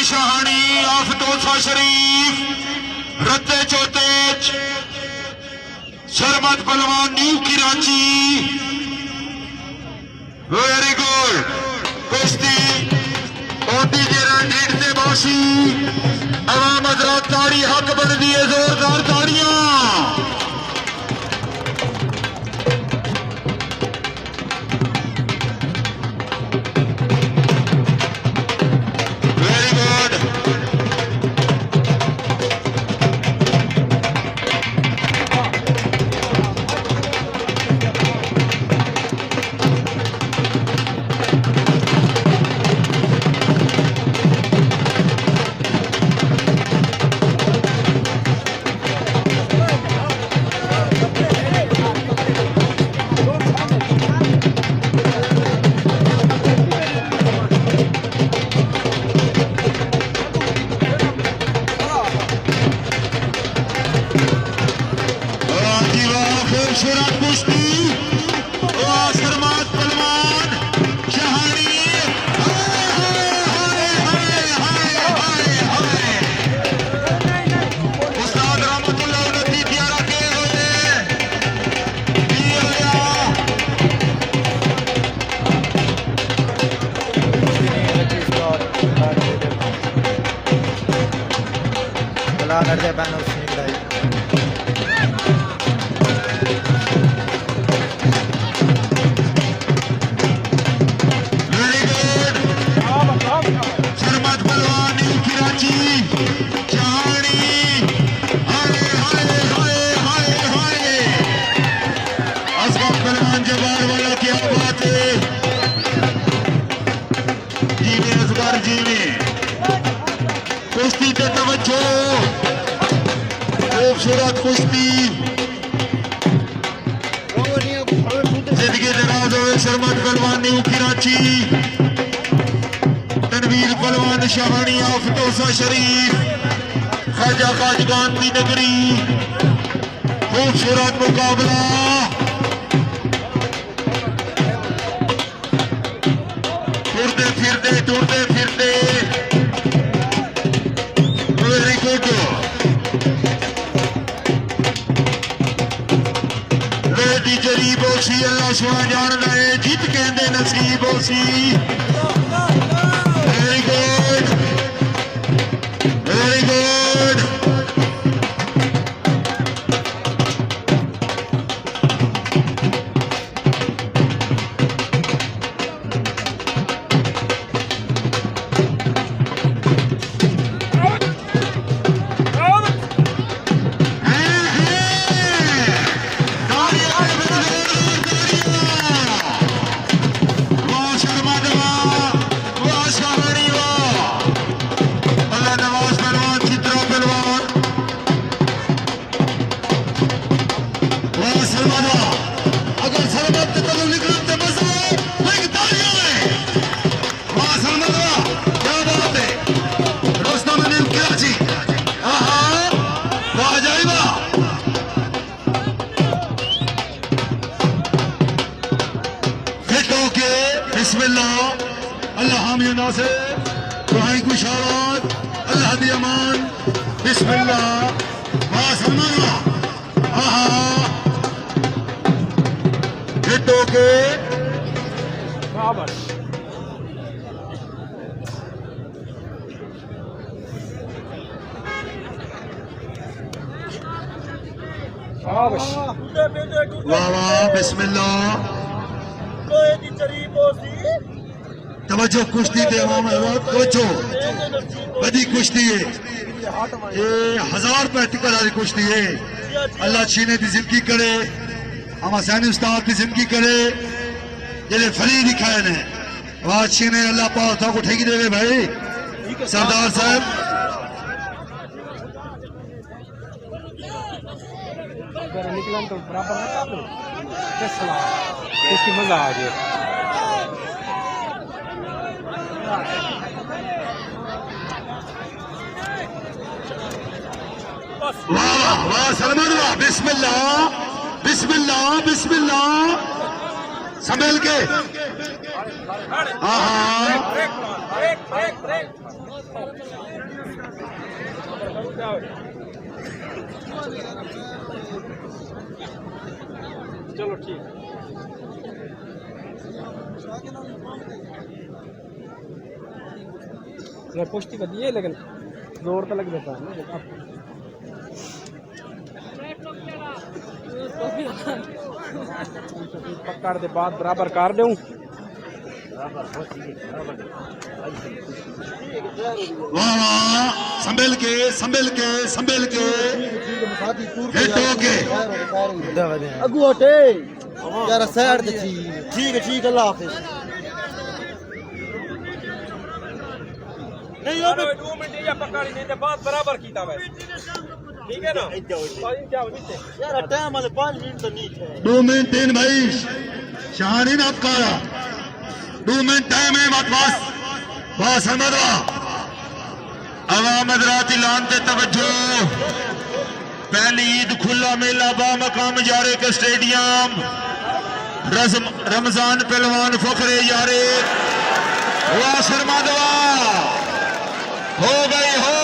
Sawhney of dosa शरीफ रत्ते चौतेज शरमत पहलवान new Karachi. Very good कुश्ती OT डेढ़ से बाशी अवाम हजरात ताड़ी हक बन दिए जोरदार ताड़ियां। खूबसूरत कुश्ती शरमत पहलवान शहानी उस्ताद रहमतुल्लाह नती तैयार के हुए कुश्ती पे तवज्जो खूबसूरत कुश्ती जिंदगी दराज हो शरमत पहलवान न्यू कराची तनवीर पहलवान शहानी ऑफ दोसा शरीफ ख्वाजा खाजगान की नगरी। खूबसूरत मुकाबला टूरते फिरते वेरी गुड लेडी जरीब होसी अल्लाह सोना जान रहे जीत कहते नसीब होसी। वेरी गुड वेरी गुड बिस्मिल्लाह अल्लाह हामी नासे दुआई खुशावत अल्लाह दी अमान बिस्मिल्लाह सलमान हिटो के वाह वाह बिस्मिल्लाह तवज्जो कुश्ती दे तवज्जो बड़ी कुश्ती है ये 1000 रुपए टिकट वाली कुश्ती है। अल्लाह छीने की जिंदगी करे हम हसैनी उस्ताद की जिंदगी करे जेले फली दिखाए ने वह छीने अल्लाह पाक था को ठेकी देवे भाई सरदार साहब। निकला तो बराबर उसकी मजा आ गया। वाह वाह सलमान वाह बिस्मिल्लाह बिस्मिल्लाह बिस्मिल्लाह संभल के। हाँ चलो ठीक है पुष्टि कर दिए लेकिन जोर तो लग जाता है ना पकड़ दे बात बराबर कर दूं वाह वाह संभल के संभल के संभल के हिट हो के अगू हटे यार साइड ते ठीक है अल्लाह हाफिज नहीं हो 2 मिनट या पकड़ नहीं ते बात बराबर कीता वैसे ठीक है ना यार टाइम वाले 5 मिनट तो नहीं है 2 मिनट 3 भाई शाहरीन आपका 2 मिनट टाइम है बकवास बस अहमद अवाम हजरात ऐलान पे तवज्जो पहली ईद खुला मेला बा मकाम जारे के स्टेडियम रमजान पहलवान फखरे यारे वासर माधवा हो गई हो